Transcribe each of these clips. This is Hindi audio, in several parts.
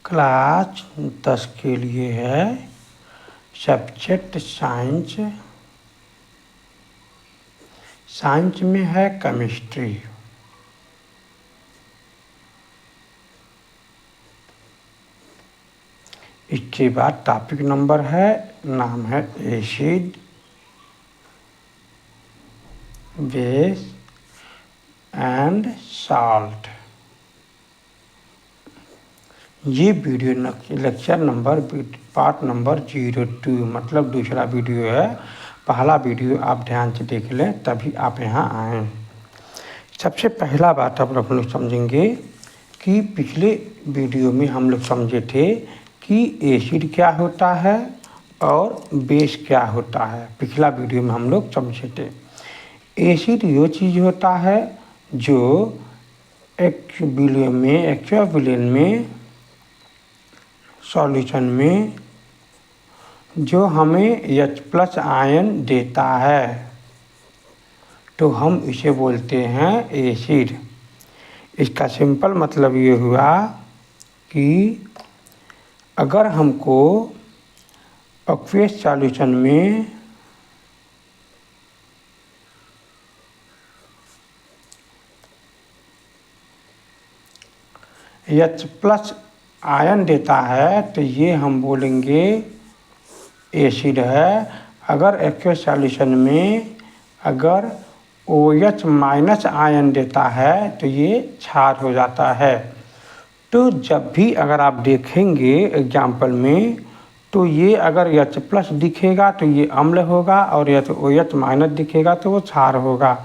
क्लास 10 के लिए है सब्जेक्ट साइंस। साइंस में है केमिस्ट्री। इसके बाद टॉपिक नंबर है, नाम है एसिड, बेस एंड सॉल्ट। ये video lecture number part number 02 मतलब दूसरा वीडियो है। पहला वीडियो आप ध्यान से देख लें तभी आप यहाँ आएँ। सबसे पहला बात आप लोग समझेंगे कि पिछले वीडियो में हम लोग समझे थे कि एसिड क्या होता है और बेस क्या होता है। पिछला वीडियो में हम लोग समझे थे एसिड वो चीज़ होता है जो एक्वाबिलियन में सॉल्यूशन में जो हमें H+ आयन देता है तो हम इसे बोलते हैं एसिड। इसका सिंपल मतलब ये हुआ कि अगर हमको एक्वस सॉल्यूशन में H+ आयन देता है तो ये हम बोलेंगे एसिड है। अगर एक्वस सॉल्यूशन में अगर OH- आयन देता है तो ये क्षार हो जाता है। तो जब भी अगर आप देखेंगे एग्जाम्पल में तो ये अगर H+ दिखेगा तो ये अम्ल होगा और OH- दिखेगा तो वो क्षार होगा।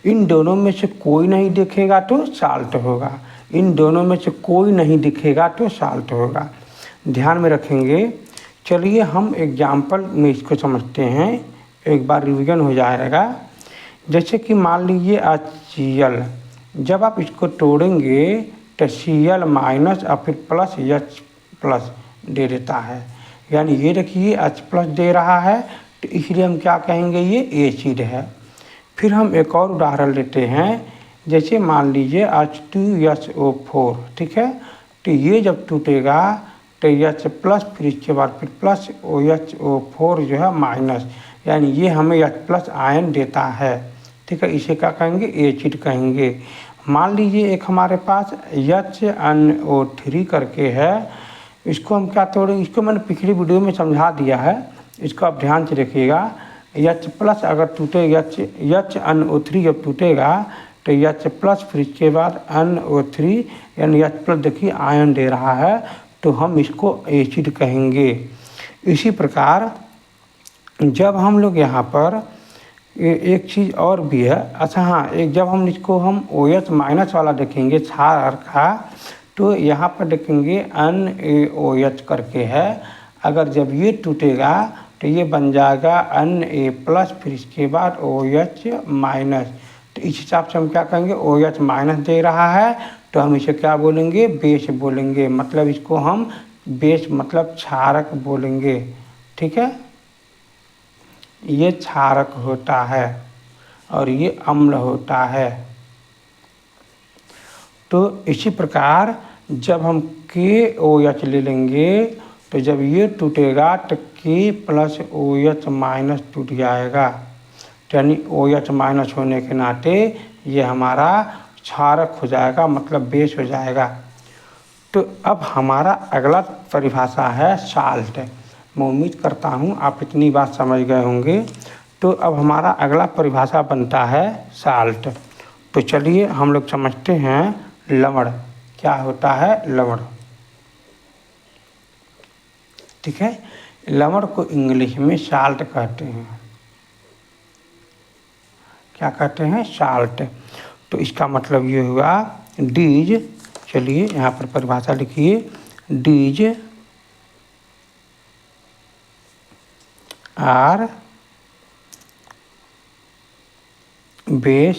इन दोनों में से कोई नहीं दिखेगा तो साल्ट होगा। इन दोनों में से कोई नहीं दिखेगा तो साल्ट होगा। ध्यान में रखेंगे। चलिए हम एग्जाम्पल में इसको समझते हैं, एक बार रिवीजन हो जाएगा। जैसे कि मान लीजिए HCl, जब आप इसको तोड़ेंगे तो Cl- और फिर H+ दे देता है। यानी ये देखिए H+ दे रहा है तो इसलिए हम क्या कहेंगे, ये एसिड है। फिर हम एक और उदाहरण लेते हैं। जैसे मान लीजिए H2SO4, ठीक है। तो ये जब टूटेगा तो H+ फिर इसके बाद फिर प्लस OHO4 जो है माइनस, यानी ये हमें H+ आयन देता है, ठीक है। इसे क्या कहेंगे, एसिड कहेंगे। मान लीजिए एक हमारे पास HNO3 करके है। इसको हम क्या तोड़ेंगे, इसको मैंने पिछली वीडियो में समझा दिया है, इसको आप ध्यान से रखिएगा। H+ अगर टूटेगा, HNO3 जब टूटेगा तो H+ फिर इसके बाद NO3 यानी H+ देखिए आयन दे रहा है तो हम इसको एसिड कहेंगे। इसी प्रकार जब हम लोग यहाँ पर एक चीज़ और भी है। अच्छा हाँ, एक जब हम इसको हम OH- वाला देखेंगे क्षार का तो यहाँ पर देखेंगे NaOH करके है। अगर जब ये टूटेगा तो ये बन जाएगा Na+ फिर इसके बाद OH-। तो इस हिसाब से हम क्या कहेंगे, OH- दे रहा है तो हम इसे क्या बोलेंगे, बेस बोलेंगे। मतलब इसको हम बेस मतलब क्षारक बोलेंगे, ठीक है। ये क्षारक होता है और ये अम्ल होता है। तो इसी प्रकार जब हम KOH ले लेंगे तो जब ये टूटेगा तो K+ OH- टूट जाएगा। यानी OH- होने के नाते ये हमारा क्षारक हो जाएगा, मतलब बेस हो जाएगा। तो अब हमारा अगला परिभाषा है साल्ट। मैं उम्मीद करता हूँ आप इतनी बात समझ गए होंगे। तो अब हमारा अगला परिभाषा बनता है साल्ट। तो चलिए हम लोग समझते हैं लवण क्या होता है। लवण, ठीक है। लवण को इंग्लिश में साल्ट कहते हैं। क्या कहते हैं, साल्ट। तो इसका मतलब ये हुआ डीज। चलिए यहाँ पर परिभाषा लिखिए, डीज आर बेस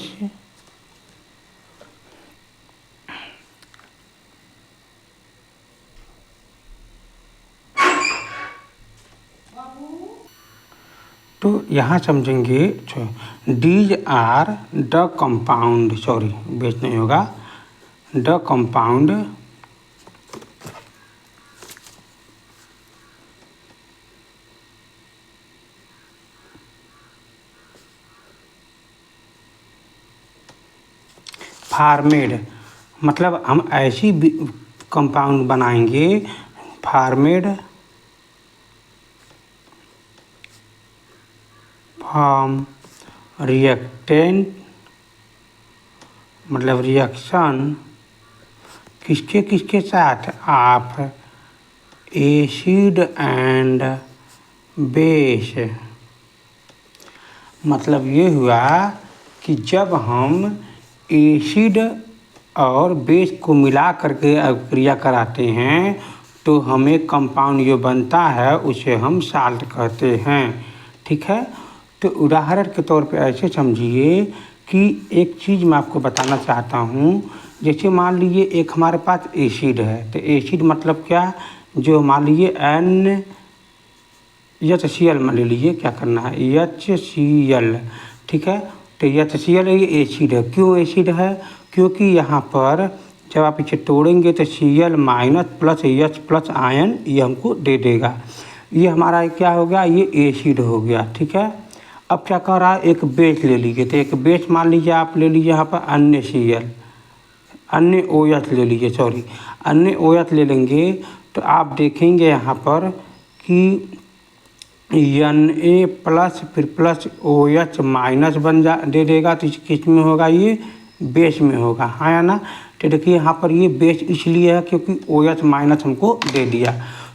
तो यहाँ समझेंगे। These are the compound, sorry base नहीं होगा, द कंपाउंड फॉर्मेड मतलब हम ऐसी कंपाउंड बनाएंगे फॉर्मेड फ्रॉम रिएक्टेंट मतलब रिएक्शन किसके किसके साथ ऑफ एसिड एंड बेस। मतलब ये हुआ कि जब हम एसिड और बेस को मिला करके अभिक्रिया कराते हैं तो हमें कंपाउंड जो बनता है उसे हम साल्ट कहते हैं। ठीक है, तो उदाहरण के तौर पे ऐसे समझिए कि एक चीज़ मैं आपको बताना चाहता हूँ। जैसे मान लीजिए एक हमारे पास एसिड है, तो एसिड मतलब क्या, जो मान लीजिए HCl में ले लीजिए, क्या करना है HCl। ठीक है, तो HCl ये एसिड है। क्यों एसिड है? क्योंकि यहाँ पर जब आप इसे तोड़ेंगे तो Cl minus plus H plus ion ये हमको दे देगा। ये हमारा क्या हो गया, ये एसिड हो गया। ठीक है, अब क्या कर रहा है, एक बेस ले लीजिए, तो एक बेस मान लीजिए आप ले लीजिए यहाँ पर अन्य Cl अन्य OH ले लीजिए, सॉरी अन्य OH ले लेंगे तो आप देखेंगे यहाँ पर कि Na प्लस फिर प्लस OH माइनस दे देगा। तो किस में होगा, ये बेस में होगा, हाँ या ना। तो देखिए यहाँ पर ये बेस इसलिए है क्योंकि OH माइनस हमको दे दिया।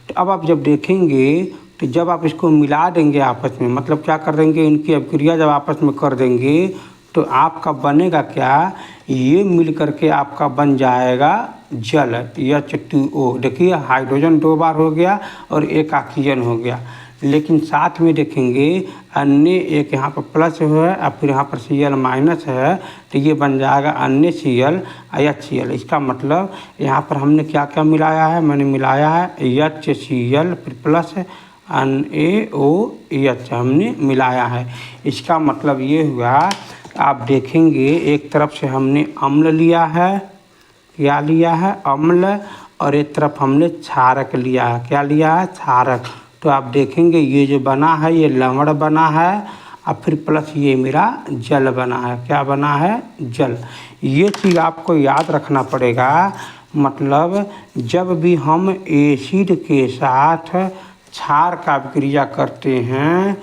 तो अब आप जब देखेंगे तो जब आप इसको मिला देंगे आपस में, मतलब क्या कर देंगे, इनकी अभिक्रिया जब आपस में कर देंगे तो आपका बनेगा क्या, ये मिल करके आपका बन जाएगा जल H2O। देखिए हाइड्रोजन 2 बार हो गया और एक ऑक्सीजन हो गया। लेकिन साथ में देखेंगे अन्य एक यहाँ पर प्लस है और फिर यहाँ पर Cl माइनस है, तो ये बन जाएगा अन्य Cl HCl। इसका मतलब यहाँ पर हमने क्या क्या मिलाया है, मैंने मिलाया है HCl फिर प्लस NaOH हमने मिलाया है। इसका मतलब ये हुआ, आप देखेंगे एक तरफ से हमने अम्ल लिया है, क्या लिया है, अम्ल, और एक तरफ हमने क्षारक लिया है, क्या लिया है, क्षारक। तो आप देखेंगे ये जो बना है ये लवण बना है और फिर प्लस ये मेरा जल बना है, क्या बना है, जल। ये चीज़ आपको याद रखना पड़ेगा। मतलब जब भी हम एसिड के साथ क्षार का अभिक्रिया करते हैं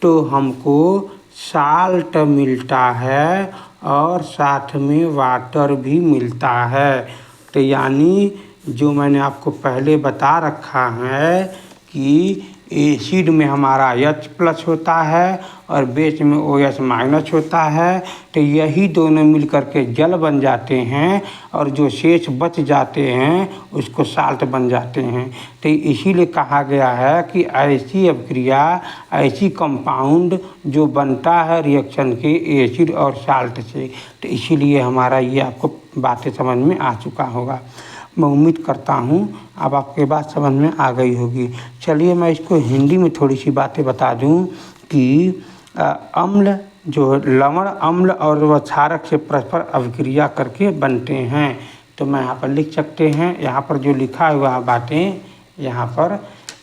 तो हमको साल्ट मिलता है और साथ में वाटर भी मिलता है। तो यानी जो मैंने आपको पहले बता रखा है कि एसिड में हमारा H प्लस होता है और बेस में OH माइनस होता है, तो यही दोनों मिल करके जल बन जाते हैं और जो शेष बच जाते हैं उसको साल्ट बन जाते हैं। तो इसीलिए कहा गया है कि ऐसी अभिक्रिया, ऐसी कंपाउंड जो बनता है रिएक्शन के एसिड और साल्ट से, तो इसीलिए हमारा ये आपको बातें समझ में आ चुका होगा। मैं उम्मीद करता हूँ अब आपके बात समझ में आ गई होगी। चलिए मैं इसको हिंदी में थोड़ी सी बातें बता दूँ कि अम्ल जो लवण अम्ल और वह क्षारक से परस्पर अभिक्रिया करके बनते हैं। तो मैं यहाँ पर लिख सकते हैं, यहाँ पर जो लिखा हुआ है बातें यहाँ पर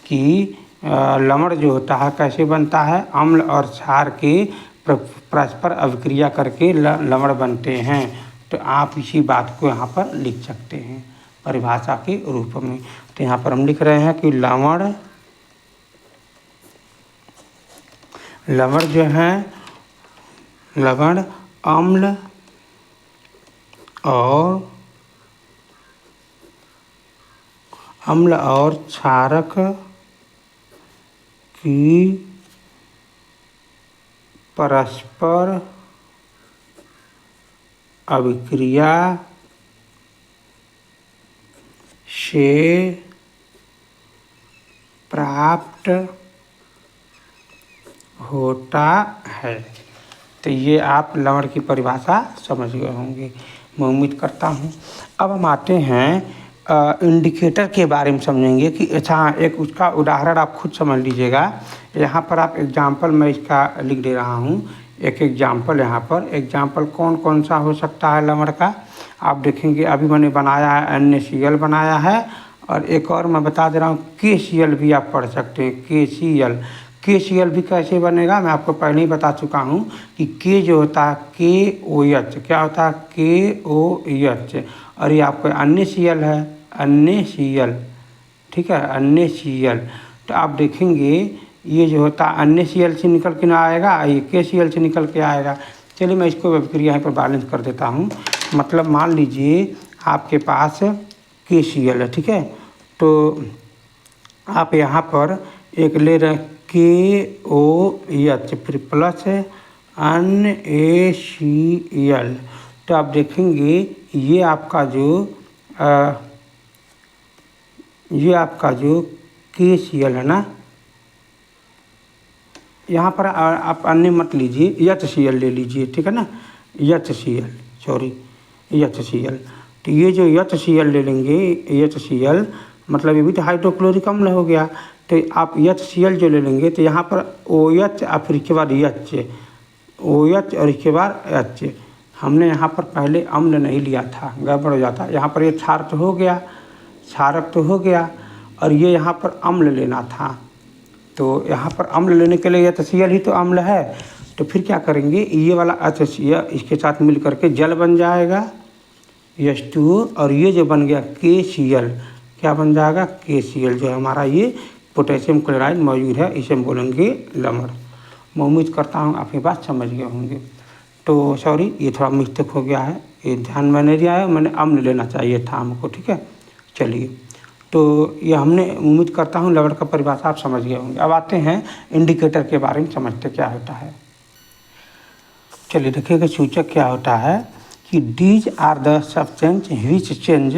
कि लवण जो होता है कैसे बनता है, अम्ल और क्षार के परस्पर अभिक्रिया करके लवण बनते हैं। तो आप इसी बात को यहाँ पर लिख सकते हैं परिभाषा के रूप में। तो यहाँ पर हम लिख रहे हैं कि लवण जो है, लवण अम्ल और क्षारक की परस्पर अभिक्रिया से प्राप्त होता है। तो ये आप लवण की परिभाषा समझ गए होंगे, मैं उम्मीद करता हूँ। अब हम आते हैं इंडिकेटर के बारे में समझेंगे कि अच्छा एक उसका उदाहरण आप खुद समझ लीजिएगा। यहाँ पर आप एग्जाम्पल मैं इसका लिख दे रहा हूँ, एक एग्जाम्पल। यहाँ पर एग्जाम्पल कौन कौन सा हो सकता है लवण का, आप देखेंगे। अभी मैंने बनाया है NaCl बनाया है, और एक और मैं बता दे रहा हूँ KCl भी आप पढ़ सकते हैं। KCl भी कैसे बनेगा मैं आपको पहले ही बता चुका हूँ कि K जो होता है KOH, क्या होता है KOH, और ये आपका अन्य Cl है, अन्य Cl, ठीक है, अन्य Cl। तो आप देखेंगे ये जो होता है अन्य Cl से निकल के ना आएगा, ये KCl से निकल के आएगा। चलिए मैं इसको अभिक्रिया यहाँ पर बैलेंस कर देता हूँ। मतलब मान लीजिए आपके पास KCl है, ठीक है, तो आप यहाँ पर एक ले रहे हैं KOH फिर प्लस NaCl। तो आप देखेंगे ये आपका जो KCl है ना, यहाँ पर आप अन्य मत लीजिए, HCl ले लीजिए, ठीक है ना, HCl, सॉरी HCl। तो ये जो HCl ले लेंगे, HCl मतलब ये भी तो हाइड्रोक्लोरिक अम्ल हो गया। तो आप HCl जो ले लेंगे तो यहाँ पर OH और फिर इसके बाद H, OH और इसके बाद H। हमने यहाँ पर पहले अम्ल नहीं लिया था, गड़बड़ हो जाता। यहाँ पर ये क्षारक तो हो गया और ये यहाँ पर अम्ल लेना था। तो यहाँ पर अम्ल लेने के लिए HCl ही तो अम्ल है। तो फिर क्या करेंगे, ये वाला HCl इसके साथ मिल करके जल बन जाएगा H2O, और ये जो बन गया KCl, क्या बन जाएगा KCl, जो हमारा ये पोटेशियम क्लोराइड मौजूद है, इसे हम बोलेंगे लमड़। मैं उम्मीद करता हूँ आप ये बात समझ गए होंगे। तो सॉरी ये थोड़ा मिस्टेक हो गया है, ये ध्यान में नहीं आया, मैंने अम्ल लेना चाहिए था हमको, ठीक है। चलिए तो ये हमने उम्मीद करता हूँ लवण का परिभाषा आप समझ गए होंगे। अब आते हैं इंडिकेटर के बारे में, समझते क्या होता है। चलिए देखिएगा सूचक क्या होता है कि these are the substance which change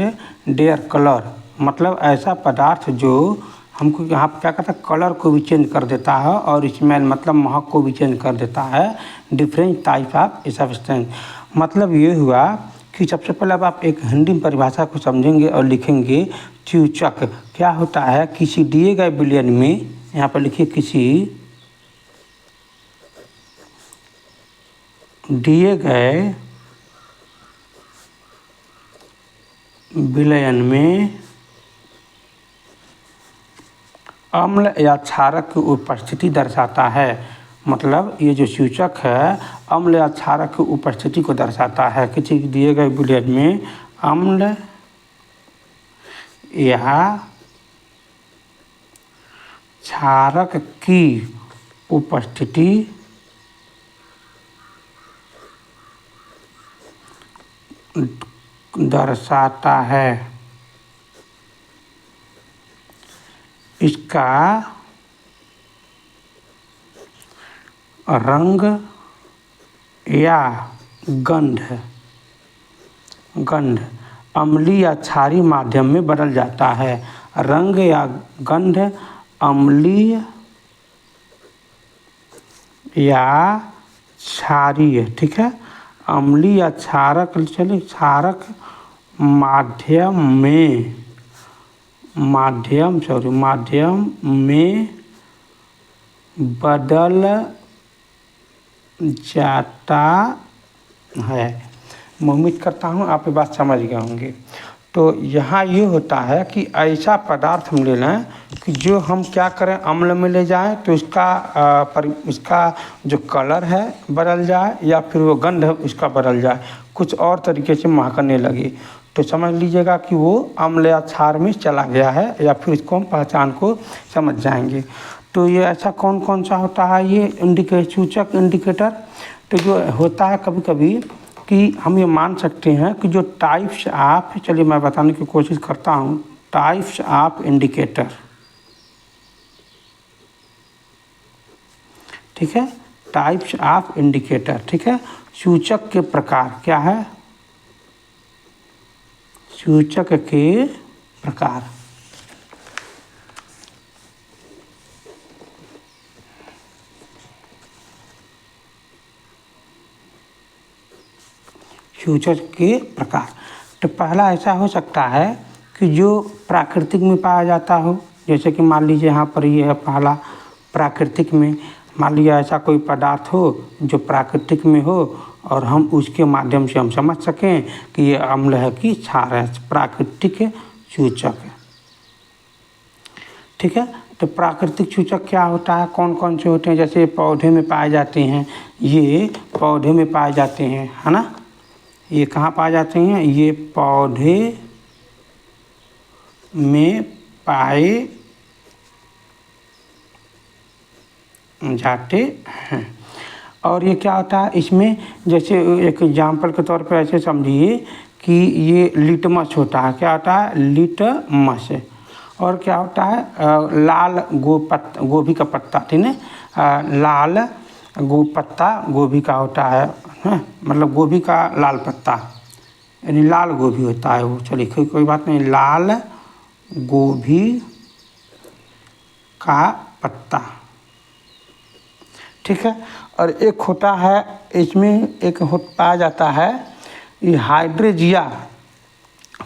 their colour, मतलब ऐसा पदार्थ जो हमको यहाँ पर क्या कहता है कलर को भी चेंज कर देता है और स्मेल मतलब महक को भी चेंज कर देता है। डिफरेंट टाइप ऑफ सब्सटेंस, मतलब ये हुआ कि सबसे पहले अब आप एक हिंदी में परिभाषा को समझेंगे और लिखेंगे। सूचक क्या होता है, किसी दिए गए विलयन में, यहाँ पर लिखिए किसी दिए गए विलयन में अम्ल या क्षारक की उपस्थिति दर्शाता है। मतलब ये जो सूचक है अम्ल या क्षारक की उपस्थिति को दर्शाता है। किसी दिए गए विलयन में अम्ल या क्षारक की उपस्थिति दर्शाता है। इसका रंग या गंध अम्लीय या क्षारीय माध्यम में बदल जाता है। रंग या गंध अम्लीय या क्षारीय, ठीक है, अम्लीय या क्षारक, चलिए क्षारक माध्यम में बदल जाता है। मैं उम्मीद करता हूँ आप ये बात समझ गए होंगे। तो यहाँ ये होता है कि ऐसा पदार्थ हम ले लें कि जो हम क्या करें अम्ल में ले जाएं तो इसका जो कलर है बदल जाए या फिर वो गंध इसका बदल जाए, कुछ और तरीके से महकने लगे। तो समझ लीजिएगा कि वो अम्ल या क्षार में चला गया है, या फिर इसको हम पहचान को समझ जाएंगे। तो ये ऐसा कौन कौन सा होता है ये सूचक इंडिकेटर। तो जो होता है कभी कभी कि हम ये मान सकते हैं कि जो टाइप्स ऑफ, चलिए मैं बताने की कोशिश करता हूँ, टाइप्स ऑफ इंडिकेटर, ठीक है, टाइप्स ऑफ इंडिकेटर, ठीक है। सूचक के प्रकार क्या है, सूचक के प्रकार। सूचक के प्रकार, तो पहला ऐसा हो सकता है कि जो प्राकृतिक में पाया जाता हो, जैसे कि मान लीजिए यहाँ पर ये है पहला प्राकृतिक में, मान लीजिए ऐसा कोई पदार्थ हो जो प्राकृतिक में हो और हम उसके माध्यम से हम समझ सकें कि ये अम्ल है कि क्षार है, प्राकृतिक सूचक, ठीक है। तो प्राकृतिक सूचक क्या होता है, कौन कौन से होते हैं? जैसे पौधे में पाए जाते हैं, ये पौधे में पाए जाते हैं, है ना। ये कहाँ पाए जाते हैं? ये पौधे में पाए जाते हैं। और ये क्या होता है इसमें, जैसे एक एग्जाम्पल के तौर पर ऐसे समझिए कि ये लिटमस होता है। क्या होता है? लिटमस। और क्या होता है? लाल गोभी का पत्ता, ठीक है, लाल पत्ता गोभी का होता है, मतलब गोभी का लाल पत्ता, यानी लाल गोभी होता है वो। चलिए कोई बात नहीं, लाल गोभी का पत्ता, ठीक है। और एक होता है इसमें, एक पाया जाता है ये हाइड्रेंजिया,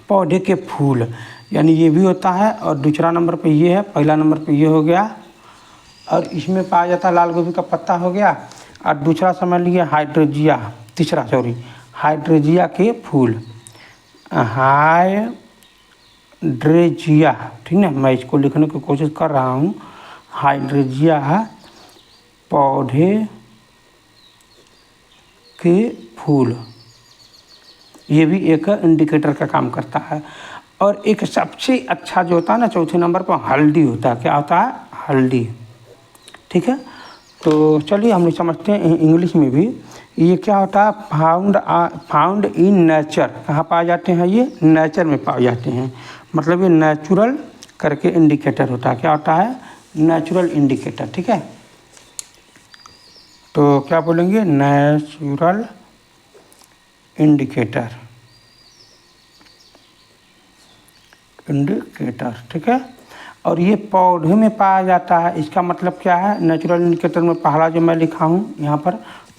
पौधे के फूल, यानी ये भी होता है। और दूसरा नंबर पे ये है, पहला नंबर पे ये हो गया। और इसमें पाया जाता है लाल गोभी का पत्ता हो गया। और दूसरा समझ लीजिए हाइड्रेंजिया, तीसरा सॉरी हाइड्रेंजिया के फूल, हाइड्रेंजिया, ठीक है। मैं इसको लिखने की कोशिश कर रहा हूँ। हाइड्रेंजिया पौधे के फूल, ये भी एक इंडिकेटर का काम करता है। और एक सबसे अच्छा जो होता है ना, चौथे नंबर पर हल्दी होता है। क्या होता है? हल्दी, ठीक है। तो चलिए हम लोग समझते हैं इंग्लिश में भी। ये क्या होता है? Found in nature. कहाँ पाए जाते हैं? ये नेचर में पाए जाते हैं, मतलब ये नेचुरल करके इंडिकेटर होता है। क्या होता है? नेचुरल इंडिकेटर, ठीक है। तो क्या बोलेंगे? नेचुरल इंडिकेटर, ठीक है। और ये पौधे में पाया जाता है। इसका मतलब क्या है? नेचुरल इंडिकेटर में पहला जो मैं लिखा हूँ यहाँ पर,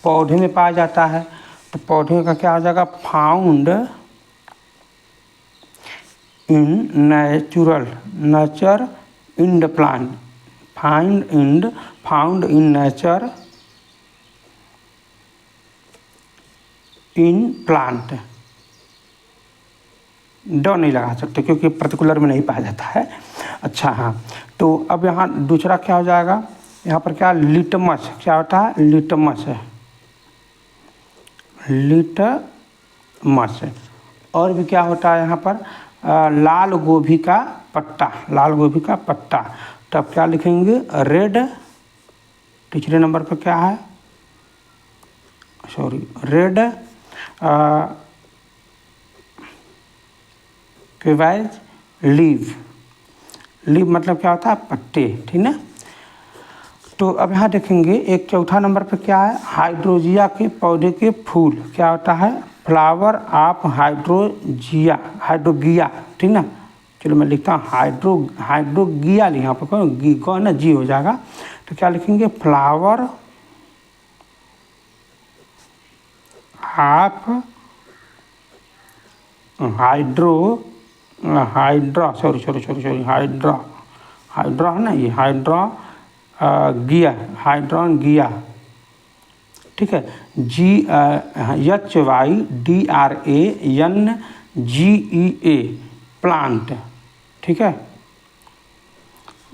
पौधे में पाया जाता है। तो पौधे का क्या हो जाएगा? Found in nature in the plant, found in nature in plant. ड नहीं लगा सकते क्योंकि पर्टिकुलर में नहीं पाया जाता है। अच्छा हाँ, तो अब यहाँ दूसरा क्या हो जाएगा? यहाँ पर क्या? लिटमस। क्या होता है? लिटमस है, लिटमस। और भी क्या होता है यहाँ पर? लाल गोभी का पत्ता, लाल गोभी का पत्ता। तो अब क्या लिखेंगे? रेड। तीसरे नंबर पर क्या है? सॉरी, रेड क्विवाइज लीव। लीव मतलब क्या होता है? पत्ते, ठीक ना। तो अब यहाँ देखेंगे एक चौथा नंबर पे क्या है? हाइड्रोजिया के पौधे के फूल। क्या होता है? फ्लावर ऑफ हाइड्रोजिया, हाइड्रोगिया, ठीक ना। चलो मैं लिखता हूँ हाइड्रोगिया, यहाँ पर कौन ना जी हो जाएगा। तो क्या लिखेंगे? फ्लावर ऑफ हाइड्रा है ना, ये हाइड्रोगिया, ठीक है। HYDRANGEA, प्लांट, ठीक है।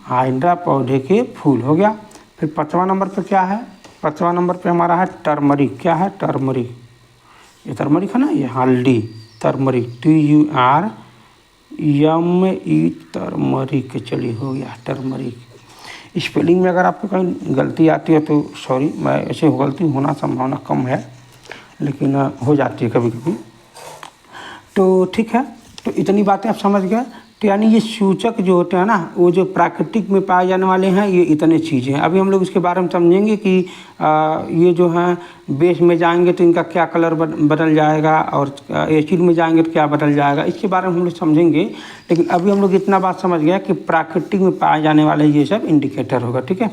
हाइड्रा पौधे के फूल हो गया। फिर पाँचवा नंबर पे क्या है? पाँचवा नंबर पे हमारा है टर्मरिक। क्या है? टर्मरिक। ये टर्मरिक है ना, ये हल्दी, टर्मरिक, TURME, टर्मरिक। चलिए हो गया टर्मरिक। स्पेलिंग में अगर आपको कहीं गलती आती है तो सॉरी, मैं ऐसे गलती होना संभावना कम है, लेकिन हो जाती है कभी कभी। तो ठीक है, तो इतनी बातें आप समझ गए। तो यानी ये सूचक जो होते हैं ना, वो जो प्राकृतिक में पाए जाने वाले हैं, ये इतने चीज़ें हैं। अभी हम लोग इसके बारे में समझेंगे कि ये जो हैं बेस में जाएंगे तो इनका क्या कलर बदल जाएगा, और एसिड में जाएंगे तो क्या बदल जाएगा, इसके बारे में हम लोग समझेंगे। लेकिन अभी हम लोग इतना बात समझ गया कि प्राकृतिक में पाए जाने वाले ये सब इंडिकेटर होगा, ठीक है।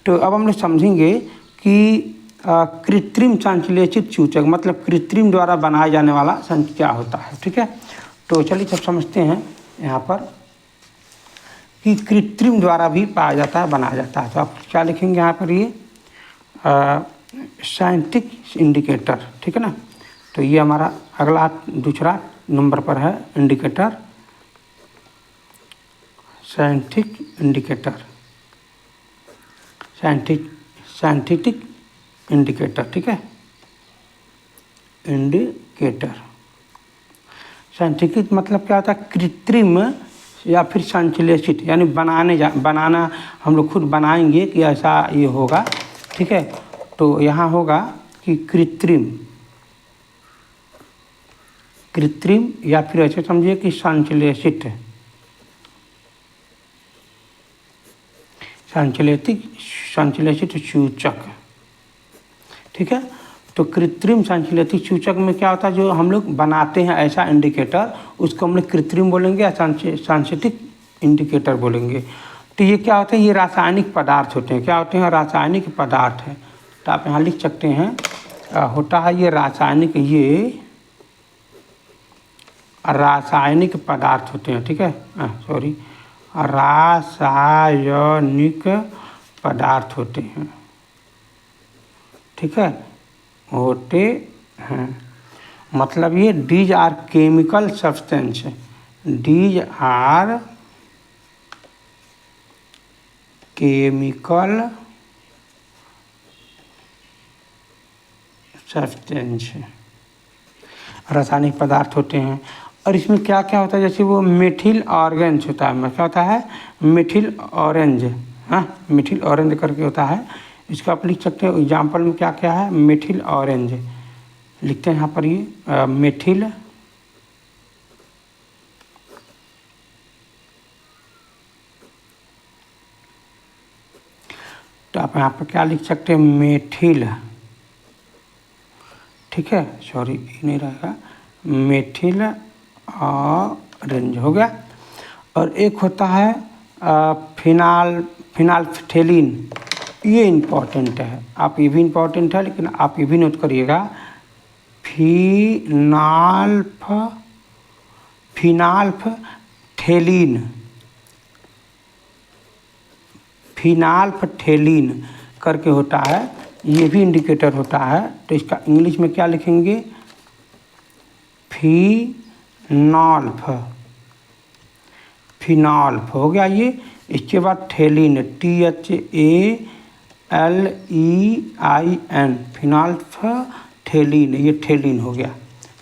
तो अब हम लोग समझेंगे कि कृत्रिम संश्लेषित सूचक, मतलब कृत्रिम द्वारा बनाया जाने वाला क्या होता है, ठीक है। तो चलिए सब समझते हैं यहाँ पर कि कृत्रिम द्वारा भी पाया जाता है, बनाया जाता है। तो आप क्या लिखेंगे यहाँ पर? ये साइंटिफिक इंडिकेटर, ठीक है ना। तो ये हमारा अगला दूसरा नंबर पर है indicator, scientific indicator, scientific indicator, ठीक है, इंडिकेटर। साइंटिफिक मतलब क्या होता है, कृत्रिम या फिर संश्लेषित, यानी बनाना हम लोग खुद बनाएंगे कि ऐसा ये होगा, ठीक है। तो यहाँ होगा कि कृत्रिम या फिर ऐसे समझिए कि संश्लेषित सूचक, ठीक है। तो कृत्रिम संश्लेषित सूचक में क्या होता है, जो हम लोग बनाते हैं ऐसा इंडिकेटर, उसको हम लोग कृत्रिम बोलेंगे या सांकेतिक इंडिकेटर बोलेंगे। तो ये क्या होते हैं, ये रासायनिक पदार्थ होते हैं। क्या होते हैं, रासायनिक पदार्थ है। तो आप यहाँ लिख सकते हैं होता है ये रासायनिक, ये रासायनिक पदार्थ होते हैं, ठीक है, सॉरी, रासायनिक पदार्थ होते हैं, ठीक है, होते हैं। मतलब ये these are chemical substance, these are chemical substance, रासायनिक पदार्थ होते हैं। और इसमें क्या क्या होता है, जैसे वो मेथिल ऑरेंज होता है, क्या होता है, मेथिल ऑरेंज, हाँ, मेथिल ऑरेंज करके होता है। इसका आप लिख सकते हैं एग्जाम्पल में क्या क्या है, मेथिल ऑरेंज लिखते हैं यहाँ पर, ये मेथिल तो आप यहाँ पर क्या लिख सकते हैं, मेथिल, ठीक है, सॉरी ये नहीं रहेगा, मेथिल ऑरेंज हो गया। और एक होता है फिनाल्फथेलीन, ये इम्पॉर्टेंट है, आप ये भी इम्पॉर्टेंट है, लेकिन आप ये भी नोट करिएगा, फिनाल्फथेलीन करके होता है, ये भी इंडिकेटर होता है। तो इसका इंग्लिश में क्या लिखेंगे, फिनॉल्फ हो गया ये। इसके बाद थेलिन, THALEIN, फिनॉल्फथेलीन, ये थेलिन हो गया,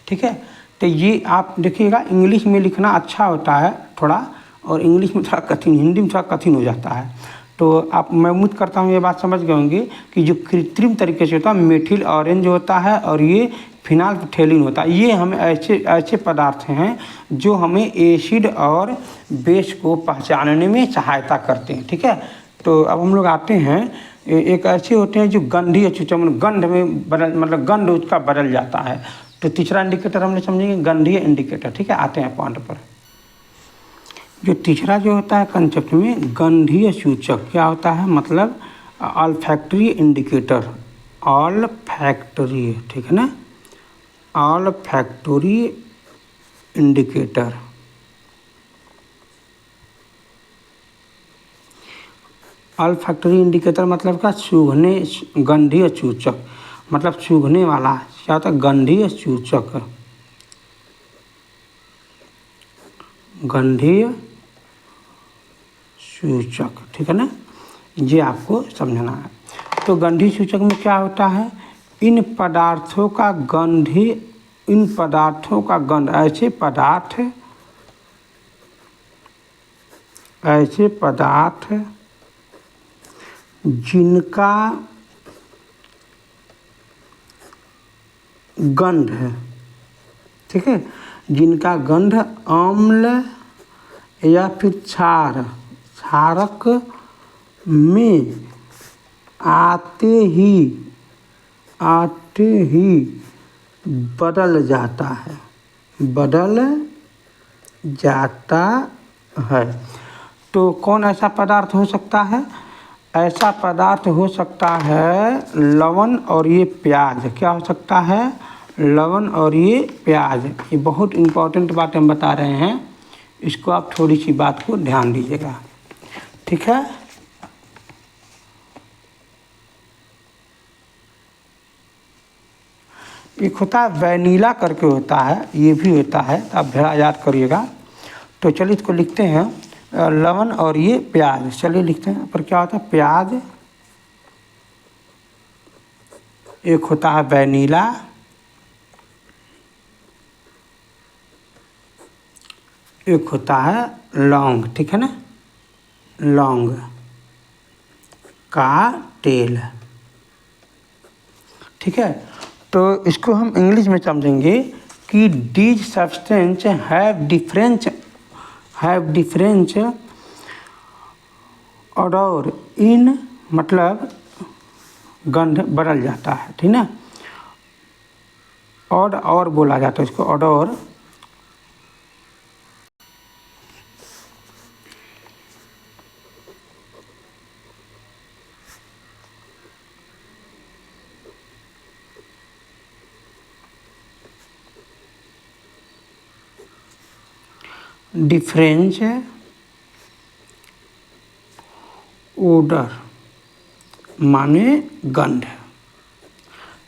ठीक है। तो ये आप देखिएगा, इंग्लिश में लिखना अच्छा होता है थोड़ा, और इंग्लिश में थोड़ा कठिन, हिंदी में थोड़ा कठिन हो जाता है। तो मैं उम्मीद करता हूँ ये बात समझ गए होंगे कि जो कृत्रिम तरीके से होता है, मेथिल ऑरेंज होता है और ये फिनाल्फथेलीन होता है। ये हमें ऐसे पदार्थ हैं जो हमें एसिड और बेस को पहचानने में सहायता करते हैं, ठीक है। तो अब हम लोग आते हैं, एक ऐसे होते हैं जो गंधीय सूचक, गंध में मतलब गंध उसका बदल जाता है। तो तीसरा इंडिकेटर हमने समझेंगे गंधीय इंडिकेटर, ठीक है। आते हैं पॉइंट पर। जो तीसरा जो होता है कंसेप्ट में, गंधीय सूचक क्या होता है, मतलब ऑल्फैक्टरी इंडिकेटर, ऑल्फैक्टरी, ठीक है ना, ऑल्फैक्टरी इंडिकेटर। ऑल्फैक्टरी इंडिकेटर मतलब क्या, सूंघने, गंधीय सूचक मतलब सूंघने वाला, क्या होता है, गंधीय सूचक, गंधीय सूचक, ठीक है ना, ये आपको समझना है। तो गंधीय सूचक में क्या होता है, इन पदार्थों का गंध, ऐसे पदार्थ जिनका गंध है, ठीक है, जिनका गंध अम्ल या फिर क्षारक में आते ही बदल जाता है। तो कौन ऐसा पदार्थ हो सकता है, ऐसा पदार्थ हो सकता है लवण और ये प्याज। क्या हो सकता है, लवण और ये प्याज। ये बहुत इम्पोर्टेंट बात हम बता रहे हैं, इसको आप थोड़ी सी बात को ध्यान दीजिएगा, ठीक है। एक होता है वैनिला करके होता है, ये भी होता है, तो आप भरा याद करिएगा। तो चलिए इसको लिखते हैं, लवण और ये प्याज, चलिए लिखते हैं। पर क्या होता है, प्याज एक होता है वैनिला, एक होता है लौंग, ठीक है ना, लौंग का तेल, ठीक है। तो इसको हम इंग्लिश में समझेंगे कि these substance have different odour in, मतलब गंध बदल जाता है, ठीक ना, और बोला जाता है इसको ऑडर, डिफरेंस ओडर माने गंध,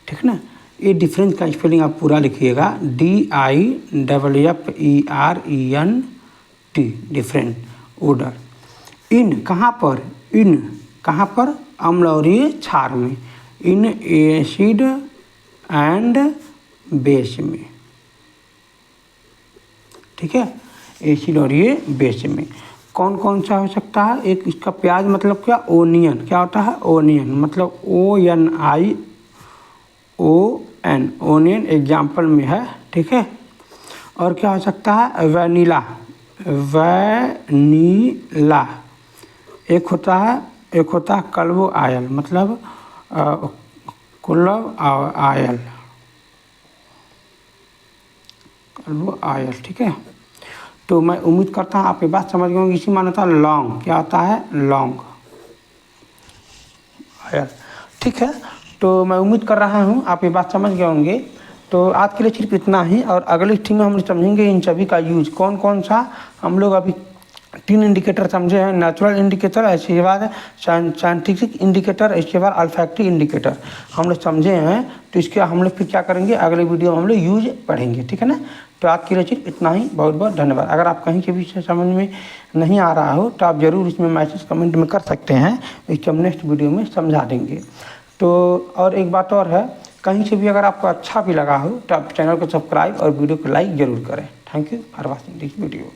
ठीक ना। ये डिफरेंस का स्पेलिंग आप पूरा लिखिएगा, DIFFERENT, डिफरेंट ओडर। इन कहाँ पर, इन कहाँ पर, अम्ल और ये क्षार में, इन एसिड एंड बेस में, ठीक है, एसिड और ये बेस में। कौन कौन सा हो सकता है, एक इसका प्याज मतलब क्या, ओनियन, क्या होता है ओनियन, मतलब ONION, ओनियन एग्जाम्पल में है, ठीक है। और क्या हो सकता है वैनिला, वैनिला, एक होता है क्लोव ऑयल, मतलब क्लोव ऑयल, क्लोव ऑयल, ठीक है। तो मैं उम्मीद करता हूँ आप ये बात समझ गए होंगे। इसी माना था लौंग, क्या होता है लौंग ऑयल, ठीक है। तो मैं उम्मीद कर रहा हूँ आप ये बात समझ गए होंगे। तो आज के लिए सिर्फ इतना ही, और अगले स्ट्रीम में हम समझेंगे इन सभी का यूज कौन कौन सा। हम लोग अभी 3 इंडिकेटर समझे हैं, नेचुरल इंडिकेटर, इसके बाद साइंटिफिक इंडिकेटर, इसके बाद अल्फैक्टिव इंडिकेटर हम लोग समझे हैं। तो इसके हम लोग फिर क्या करेंगे, अगले वीडियो में हम लोग यूज पढ़ेंगे, ठीक है ना। तो आज के लिए सिर्फ इतना ही, बहुत बहुत धन्यवाद। अगर आप कहीं के भी समझ में नहीं आ रहा हो तो आप ज़रूर इसमें मैसेज कमेंट में कर सकते हैं, इसको हम नेक्स्ट वीडियो में समझा देंगे। तो और एक बात और है, कहीं से भी अगर आपको अच्छा भी लगा हो तो आप चैनल को सब्सक्राइब और वीडियो को लाइक ज़रूर करें। Thank you for watching this video.